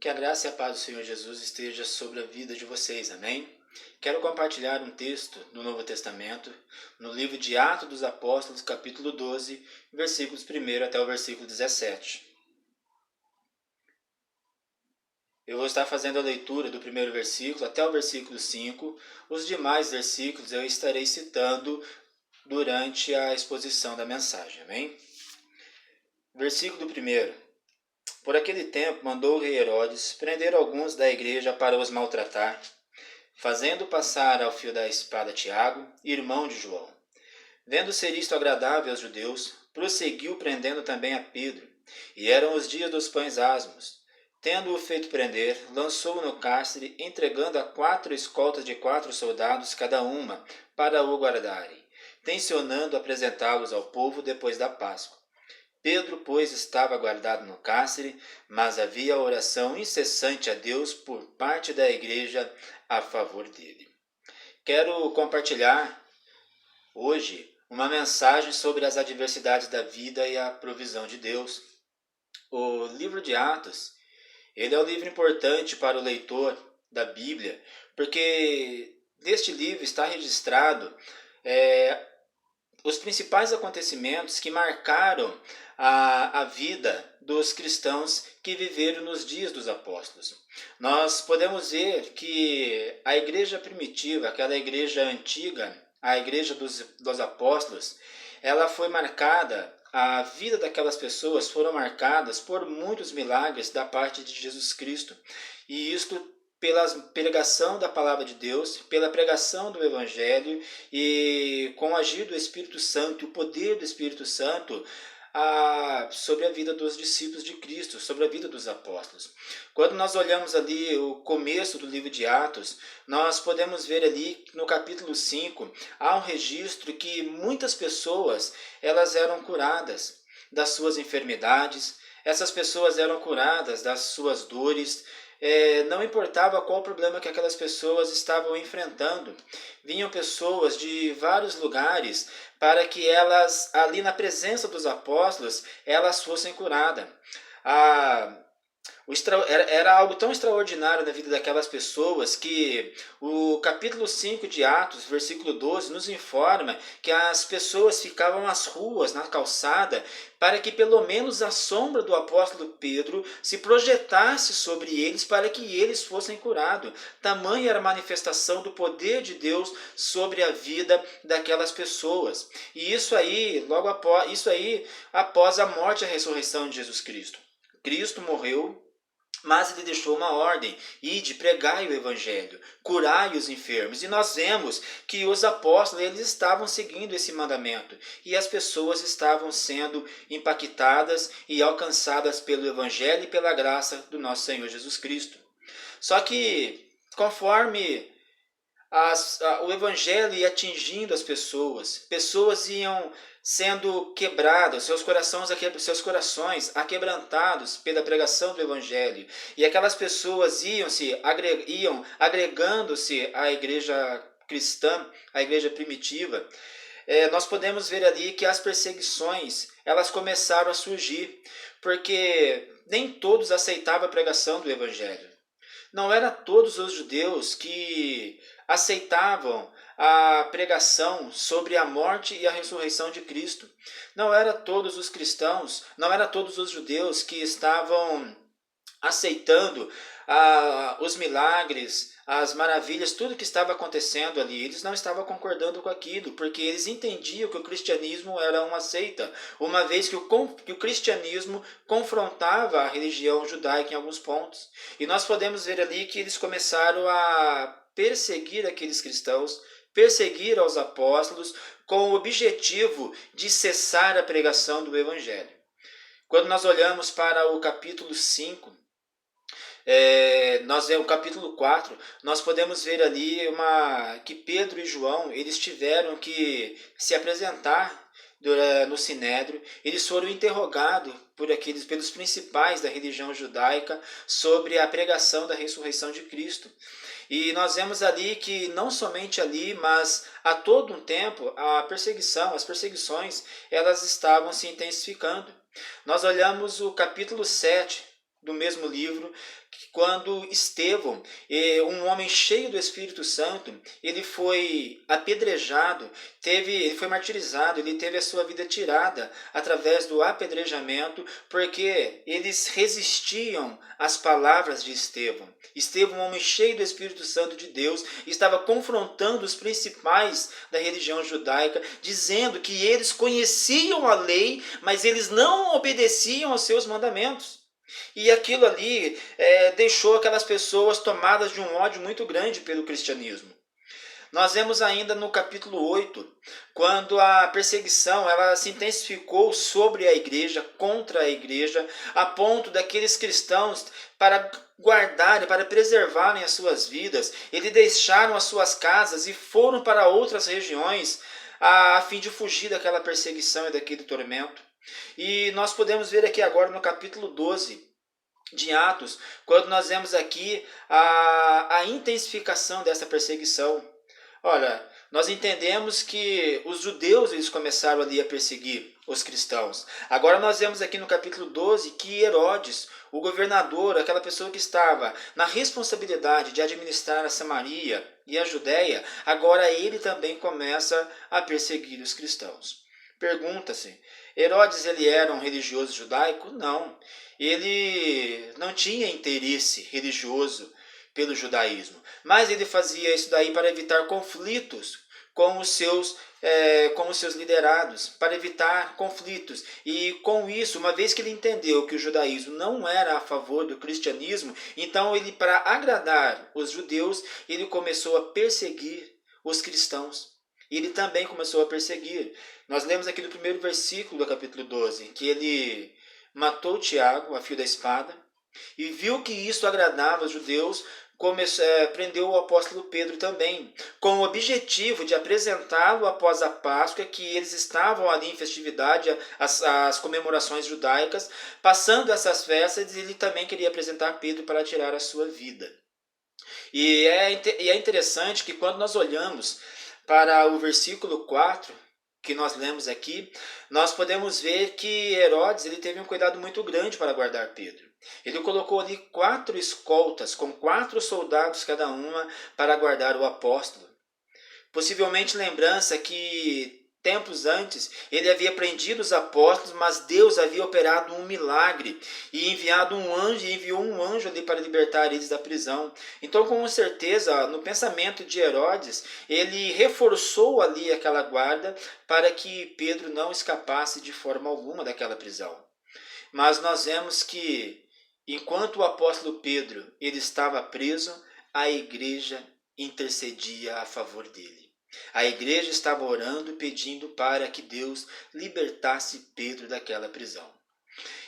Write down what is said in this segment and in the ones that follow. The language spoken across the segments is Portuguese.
Que a graça e a paz do Senhor Jesus esteja sobre a vida de vocês, amém? Quero compartilhar um texto do Novo Testamento, no livro de Atos dos Apóstolos, capítulo 12, versículos 1 até o versículo 17. Eu vou estar fazendo a leitura do primeiro versículo até o versículo 5. Os demais versículos eu estarei citando durante a exposição da mensagem, amém? Versículo 1. Por aquele tempo mandou o rei Herodes prender alguns da igreja para os maltratar, fazendo passar ao fio da espada Tiago, irmão de João. Vendo ser isto agradável aos judeus, prosseguiu prendendo também a Pedro. E eram os dias dos pães asmos. Tendo-o feito prender, lançou-o no cárcere, entregando a 4 escoltas de 4 soldados cada uma, para o guardarem, tencionando apresentá-los ao povo depois da Páscoa. Pedro, pois, estava guardado no cárcere, mas havia oração incessante a Deus por parte da igreja a favor dele. Quero compartilhar hoje uma mensagem sobre as adversidades da vida e a provisão de Deus. O livro de Atos, ele é um livro importante para o leitor da Bíblia, porque neste livro está registrado os principais acontecimentos que marcaram a vida dos cristãos que viveram nos dias dos apóstolos. Nós podemos ver que a igreja primitiva, aquela igreja antiga, a igreja dos apóstolos, ela foi marcada, a vida daquelas pessoas foram marcadas por muitos milagres da parte de Jesus Cristo. E isto pela pregação da palavra de Deus, pela pregação do Evangelho e com o agir do Espírito Santo, o poder do Espírito Santo sobre a vida dos discípulos de Cristo, sobre a vida dos apóstolos. Quando nós olhamos ali o começo do livro de Atos, nós podemos ver ali no capítulo 5, há um registro que muitas pessoas elas eram curadas das suas enfermidades, essas pessoas eram curadas das suas dores, não importava qual problema que aquelas pessoas estavam enfrentando. Vinham pessoas de vários lugares para que elas, ali na presença dos apóstolos, elas fossem curadas. Era algo tão extraordinário na vida daquelas pessoas que o capítulo 5 de Atos, versículo 12, nos informa que as pessoas ficavam nas ruas, na calçada, para que pelo menos a sombra do apóstolo Pedro se projetasse sobre eles para que eles fossem curados. Tamanha era a manifestação do poder de Deus sobre a vida daquelas pessoas. E isso aí, após a morte e a ressurreição de Jesus Cristo. Cristo morreu, mas ele deixou uma ordem: ide, pregai o evangelho, curai os enfermos. E nós vemos que os apóstolos eles estavam seguindo esse mandamento e as pessoas estavam sendo impactadas e alcançadas pelo evangelho e pela graça do nosso Senhor Jesus Cristo. Só que conforme o evangelho ia atingindo as pessoas, pessoas iam sendo quebradas, seus corações aquebrantados pela pregação do evangelho, e aquelas pessoas iam agregando-se à igreja cristã, à igreja primitiva. Nós podemos ver ali que as perseguições elas começaram a surgir, porque nem todos aceitavam a pregação do evangelho. Não eram todos os judeus que aceitavam a pregação sobre a morte e a ressurreição de Cristo. Não eram todos os cristãos, não eram todos os judeus que estavam aceitando os milagres, as maravilhas, tudo que estava acontecendo ali. Eles não estavam concordando com aquilo, porque eles entendiam que o cristianismo era uma seita, uma vez que o cristianismo confrontava a religião judaica em alguns pontos. E nós podemos ver ali que eles começaram a perseguir aqueles cristãos, perseguir aos apóstolos, com o objetivo de cessar a pregação do evangelho. Quando nós olhamos para o capítulo 5, o capítulo 4, nós podemos ver ali que Pedro e João eles tiveram que se apresentar no Sinédrio. Eles foram interrogados pelos principais da religião judaica sobre a pregação da ressurreição de Cristo. E nós vemos ali que não somente ali, mas a todo um tempo, as perseguições, elas estavam se intensificando. Nós olhamos o capítulo 7 do mesmo livro, quando Estevão, um homem cheio do Espírito Santo, ele foi apedrejado, ele foi martirizado, ele teve a sua vida tirada através do apedrejamento, porque eles resistiam às palavras de Estevão. Estevão, um homem cheio do Espírito Santo de Deus, estava confrontando os principais da religião judaica, dizendo que eles conheciam a lei, mas eles não obedeciam aos seus mandamentos. E aquilo ali deixou aquelas pessoas tomadas de um ódio muito grande pelo cristianismo. Nós vemos ainda no capítulo 8, quando a perseguição ela se intensificou sobre a igreja, contra a igreja, a ponto daqueles cristãos, para guardarem, para preservarem as suas vidas, eles deixaram as suas casas e foram para outras regiões a fim de fugir daquela perseguição e daquele tormento. E nós podemos ver aqui agora no capítulo 12 de Atos, quando nós vemos aqui a intensificação dessa perseguição. Olha, nós entendemos que os judeus eles começaram ali a perseguir os cristãos. Agora nós vemos aqui no capítulo 12 que Herodes, o governador, aquela pessoa que estava na responsabilidade de administrar a Samaria e a Judéia, agora ele também começa a perseguir os cristãos. Pergunta-se, Herodes ele era um religioso judaico? Não. Ele não tinha interesse religioso pelo judaísmo, mas ele fazia isso daí para evitar conflitos com os seus liderados, para evitar conflitos. E com isso, uma vez que ele entendeu que o judaísmo não era a favor do cristianismo, então ele, para agradar os judeus, ele começou a perseguir os cristãos. Ele também começou a perseguir. Nós lemos aqui no primeiro versículo do capítulo 12, que ele matou Tiago a fio da espada, e viu que isso agradava os judeus, prendeu o apóstolo Pedro também, com o objetivo de apresentá-lo após a Páscoa, que eles estavam ali em festividade, as comemorações judaicas, passando essas festas, ele também queria apresentar Pedro para tirar a sua vida. E é interessante que quando nós olhamos para o versículo 4, que nós lemos aqui, nós podemos ver que Herodes ele teve um cuidado muito grande para guardar Pedro. Ele colocou ali 4 escoltas, com 4 soldados cada uma, para guardar o apóstolo. Possivelmente lembrança que tempos antes ele havia prendido os apóstolos, mas Deus havia operado um milagre e enviou um anjo ali para libertar eles da prisão. Então, com certeza, no pensamento de Herodes, ele reforçou ali aquela guarda para que Pedro não escapasse de forma alguma daquela prisão. Mas nós vemos que enquanto o apóstolo Pedro ele estava preso, a igreja intercedia a favor dele. A igreja estava orando, pedindo para que Deus libertasse Pedro daquela prisão.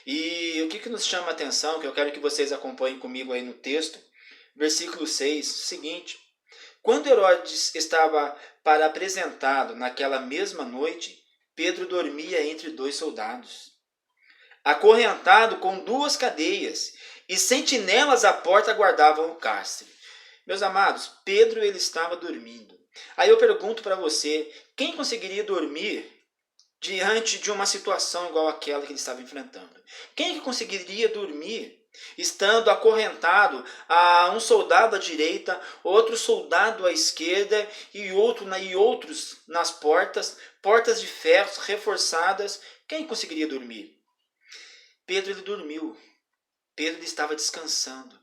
E o que nos chama a atenção, que eu quero que vocês acompanhem comigo aí no texto, versículo 6, o seguinte: quando Herodes estava para apresentá-lo naquela mesma noite, Pedro dormia entre 2 soldados, acorrentado com 2 cadeias, e sentinelas à porta guardavam o cárcere. Meus amados, Pedro ele estava dormindo. Aí eu pergunto para você, quem conseguiria dormir diante de uma situação igual àquela que ele estava enfrentando? Quem que conseguiria dormir estando acorrentado a um soldado à direita, outro soldado à esquerda e outros nas portas de ferro reforçadas? Quem conseguiria dormir? Pedro ele dormiu. Pedro ele estava descansando.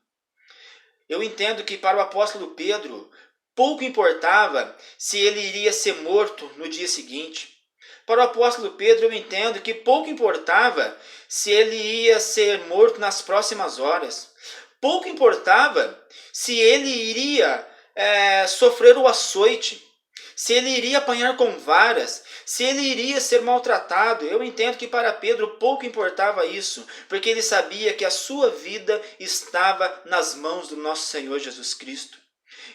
Eu entendo que para o apóstolo Pedro pouco importava se ele iria ser morto no dia seguinte. Para o apóstolo Pedro eu entendo que pouco importava se ele ia ser morto nas próximas horas. Pouco importava se ele iria sofrer o açoite, se ele iria apanhar com varas, se ele iria ser maltratado. Eu entendo que para Pedro pouco importava isso, porque ele sabia que a sua vida estava nas mãos do nosso Senhor Jesus Cristo.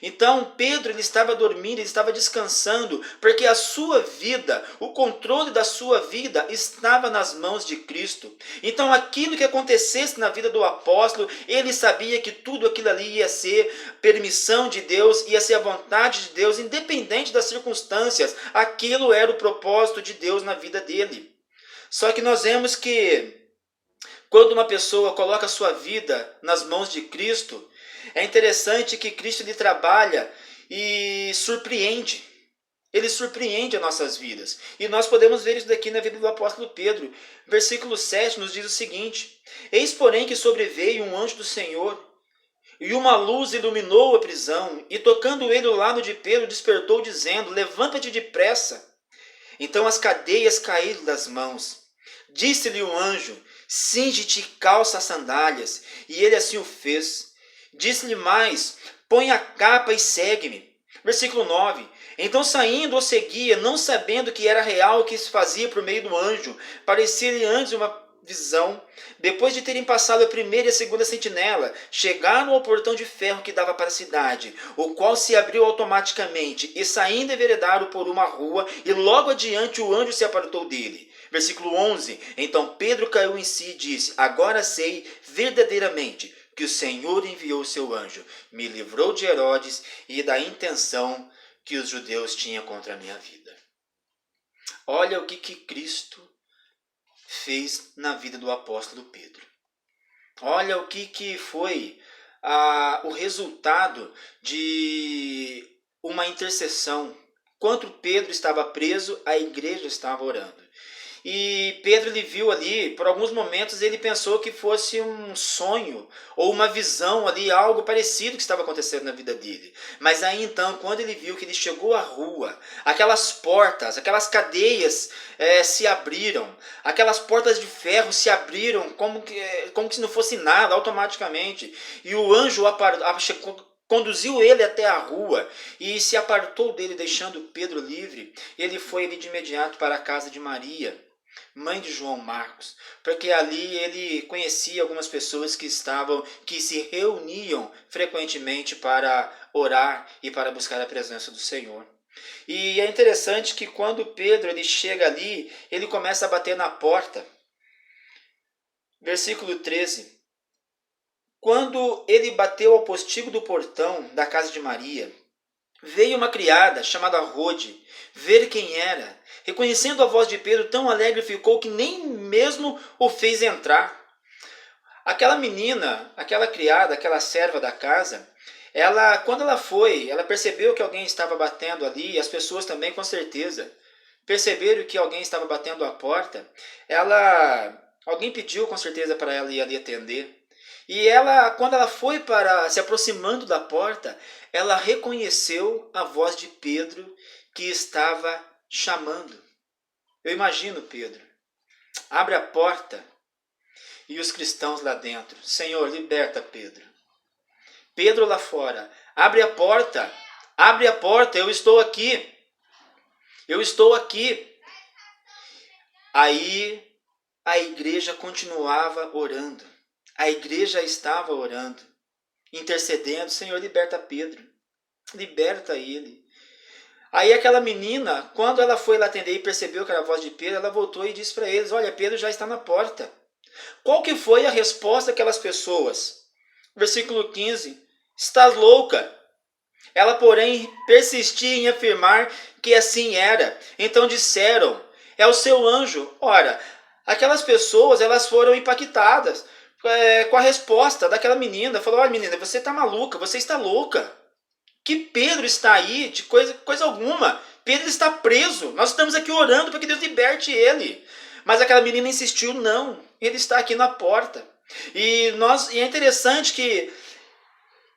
Então Pedro ele estava dormindo, ele estava descansando, porque a sua vida, o controle da sua vida estava nas mãos de Cristo. Então aquilo que acontecesse na vida do apóstolo, ele sabia que tudo aquilo ali ia ser permissão de Deus, ia ser a vontade de Deus, independente das circunstâncias. Aquilo era o propósito de Deus na vida dele. Só que nós vemos que quando uma pessoa coloca a sua vida nas mãos de Cristo, é interessante que Cristo ele trabalha e surpreende. Ele surpreende as nossas vidas. E nós podemos ver isso daqui na vida do apóstolo Pedro. Versículo 7 nos diz o seguinte: Eis, porém, que sobreveio um anjo do Senhor, e uma luz iluminou a prisão, e tocando ele o lado de Pedro, despertou, dizendo: Levanta-te depressa. Então as cadeias caíram das mãos. Disse-lhe o anjo: Cinge-te e calça as sandálias. E ele assim o fez. Disse-lhe mais: Põe a capa e segue-me. Versículo 9. Então saindo o seguia, não sabendo que era real o que se fazia por meio do anjo. Parecia-lhe antes uma visão. Depois de terem passado a primeira e a segunda sentinela, chegaram ao portão de ferro que dava para a cidade, o qual se abriu automaticamente, e saindo enveredaram por uma rua, e logo adiante o anjo se apartou dele. Versículo 11. Então Pedro caiu em si e disse: Agora sei verdadeiramente que o Senhor enviou o seu anjo, me livrou de Herodes e da intenção que os judeus tinham contra a minha vida. Olha o que Cristo fez na vida do apóstolo Pedro. Olha o que foi o resultado de uma intercessão. Enquanto Pedro estava preso, a igreja estava orando. E Pedro ele viu ali, por alguns momentos ele pensou que fosse um sonho ou uma visão ali, algo parecido que estava acontecendo na vida dele. Mas aí então, quando ele viu que ele chegou à rua, aquelas portas, aquelas cadeias se abriram, aquelas portas de ferro se abriram como que se não fosse nada, automaticamente. E o anjo conduziu ele até a rua e se apartou dele, deixando Pedro livre. Ele foi ali de imediato para a casa de Maria, mãe de João Marcos, porque ali ele conhecia algumas pessoas que se reuniam frequentemente para orar e para buscar a presença do Senhor. E é interessante que quando Pedro ele chega ali, ele começa a bater na porta. Versículo 13. Quando ele bateu ao postigo do portão da casa de Maria, veio uma criada chamada Rode ver quem era. Reconhecendo a voz de Pedro, tão alegre ficou que nem mesmo o fez entrar. Aquela menina, aquela criada, aquela serva da casa, quando ela percebeu que alguém estava batendo ali, e as pessoas também com certeza perceberam que alguém estava batendo a porta, alguém pediu com certeza para ela ir ali atender. E quando ela foi para se aproximando da porta, ela reconheceu a voz de Pedro que estava chamando. Eu imagino Pedro. Abre a porta e os cristãos lá dentro. Senhor, liberta Pedro. Pedro lá fora. Abre a porta. Abre a porta, eu estou aqui. Eu estou aqui. Aí a igreja continuava orando. A igreja estava orando, intercedendo. Senhor, liberta Pedro. Liberta ele. Aí aquela menina, quando ela foi lá atender e percebeu que era a voz de Pedro, ela voltou e disse para eles: Olha, Pedro já está na porta. Qual que foi a resposta daquelas pessoas? Versículo 15. Estás louca? Ela, porém, persistia em afirmar que assim era. Então disseram: É o seu anjo. Ora, aquelas pessoas elas foram impactadas com a resposta daquela menina. Falou: Olha, menina, você está maluca, você está louca. Que Pedro está aí de coisa alguma. Pedro está preso. Nós estamos aqui orando para que Deus liberte ele. Mas aquela menina insistiu: Não, ele está aqui na porta. E é interessante que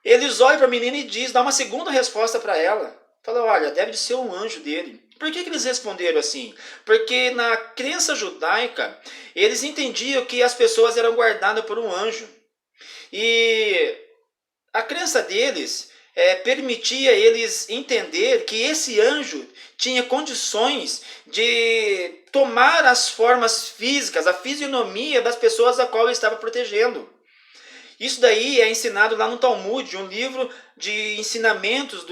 eles olham para a menina e dá uma segunda resposta para ela. Fala: Olha, deve de ser um anjo dele. Por que eles responderam assim? Porque na crença judaica, eles entendiam que as pessoas eram guardadas por um anjo. E a crença deles permitia eles entender que esse anjo tinha condições de tomar as formas físicas, a fisionomia das pessoas a qual ele estava protegendo. Isso daí é ensinado lá no Talmud, um livro de ensinamentos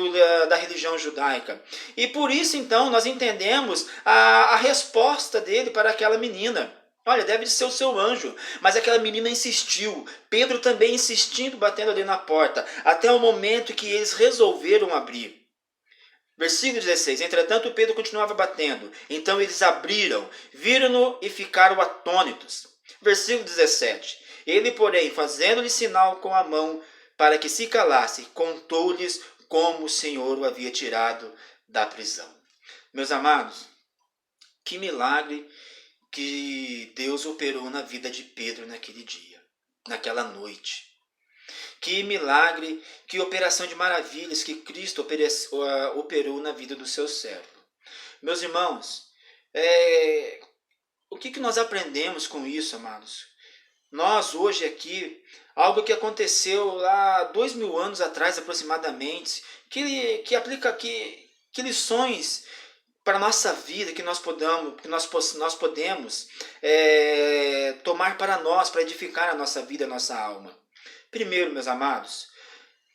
da religião judaica. E por isso, então, nós entendemos a resposta dele para aquela menina. Olha, deve ser o seu anjo. Mas aquela menina insistiu. Pedro também insistindo, batendo ali na porta. Até o momento que eles resolveram abrir. Versículo 16. Entretanto, Pedro continuava batendo. Então eles abriram, viram-no e ficaram atônitos. Versículo 17. Ele, porém, fazendo-lhe sinal com a mão para que se calasse, contou-lhes como o Senhor o havia tirado da prisão. Meus amados, que milagre que Deus operou na vida de Pedro naquele dia, naquela noite. Que milagre, que operação de maravilhas que Cristo operou na vida do seu servo. Meus irmãos, o que nós aprendemos com isso, amados? Nós, hoje aqui, algo que aconteceu lá 2000 anos atrás aproximadamente, que aplica que lições para a nossa vida que nós podemos tomar para nós, para edificar a nossa vida, a nossa alma. Primeiro, meus amados,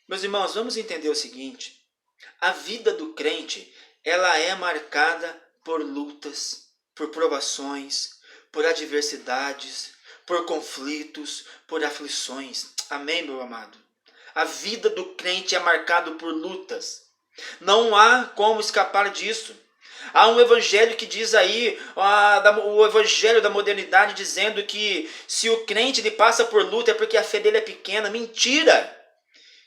meus irmãos, vamos entender o seguinte: a vida do crente, ela é marcada por lutas, por provações, por adversidades, por conflitos, por aflições. Amém, meu amado? A vida do crente é marcada por lutas. Não há como escapar disso. Há um evangelho que diz aí, o evangelho da modernidade, dizendo que se o crente ele passa por luta é porque a fé dele é pequena. Mentira!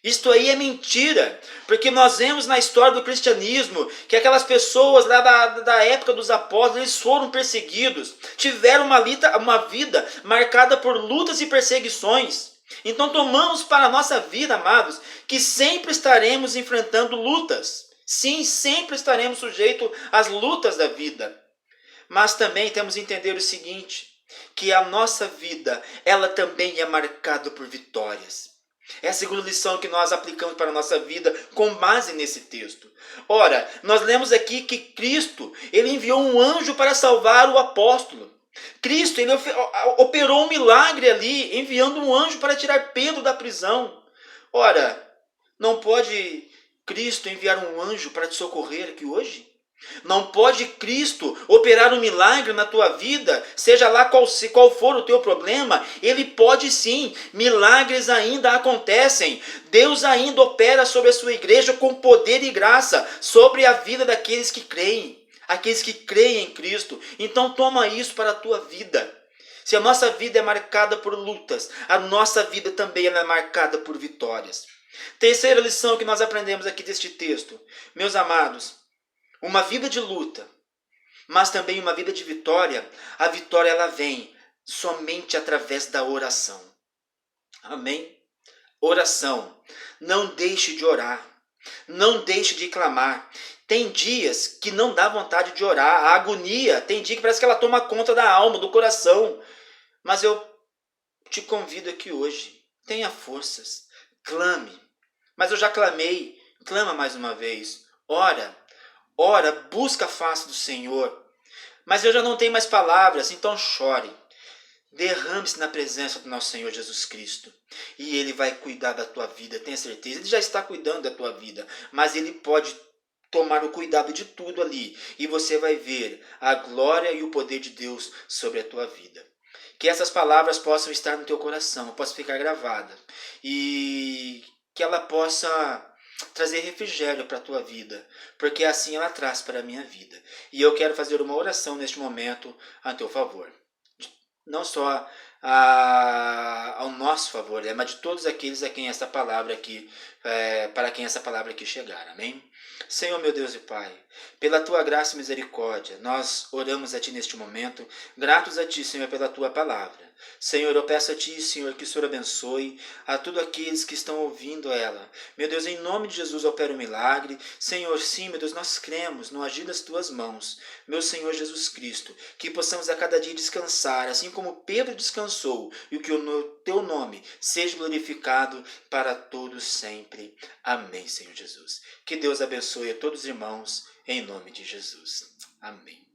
Isto aí é mentira, porque nós vemos na história do cristianismo que aquelas pessoas lá da época dos apóstolos, eles foram perseguidos, tiveram uma vida marcada por lutas e perseguições. Então tomamos para a nossa vida, amados, que sempre estaremos enfrentando lutas. Sim, sempre estaremos sujeitos às lutas da vida. Mas também temos que entender o seguinte, que a nossa vida, ela também é marcada por vitórias. É a segunda lição que nós aplicamos para a nossa vida com base nesse texto. Ora, nós lemos aqui que Cristo, ele enviou um anjo para salvar o apóstolo. Cristo, ele operou um milagre ali, enviando um anjo para tirar Pedro da prisão. Ora, não pode Cristo enviar um anjo para te socorrer aqui hoje? Não pode Cristo operar um milagre na tua vida, seja lá qual for o teu problema? Ele pode sim, milagres ainda acontecem. Deus ainda opera sobre a sua igreja com poder e graça, sobre a vida daqueles que creem, aqueles que creem em Cristo. Então toma isso para a tua vida. Se a nossa vida é marcada por lutas, a nossa vida também é marcada por vitórias. Terceira lição que nós aprendemos aqui deste texto, meus amados, uma vida de luta, mas também uma vida de vitória. A vitória ela vem somente através da oração. Amém? Oração. Não deixe de orar. Não deixe de clamar. Tem dias que não dá vontade de orar. A agonia, tem dia que parece que ela toma conta da alma, do coração. Mas eu te convido aqui hoje. Tenha forças. Clame. Mas eu já clamei. Clama mais uma vez. Ora, busca a face do Senhor. Mas eu já não tenho mais palavras, então chore. Derrame-se na presença do nosso Senhor Jesus Cristo. E Ele vai cuidar da tua vida, tenha certeza. Ele já está cuidando da tua vida, mas Ele pode tomar o cuidado de tudo ali. E você vai ver a glória e o poder de Deus sobre a tua vida. Que essas palavras possam estar no teu coração, possam ficar gravadas. E que ela possa trazer refrigério para a tua vida, porque assim ela traz para a minha vida. E eu quero fazer uma oração neste momento a teu favor. Não só ao nosso favor, mas de todos aqueles a quem essa palavra aqui, para quem essa palavra aqui chegar. Amém? Senhor, meu Deus e Pai, pela tua graça e misericórdia, nós oramos a Ti neste momento, gratos a Ti, Senhor, pela tua palavra. Senhor, eu peço a Ti, Senhor, que o Senhor abençoe a todos aqueles que estão ouvindo ela. Meu Deus, em nome de Jesus, opera um milagre. Senhor, sim, meu Deus, nós cremos no agir das Tuas mãos. Meu Senhor Jesus Cristo, que possamos a cada dia descansar, assim como Pedro descansou, e que o Teu nome seja glorificado para todos sempre. Amém, Senhor Jesus. Que Deus abençoe a todos os irmãos, em nome de Jesus. Amém.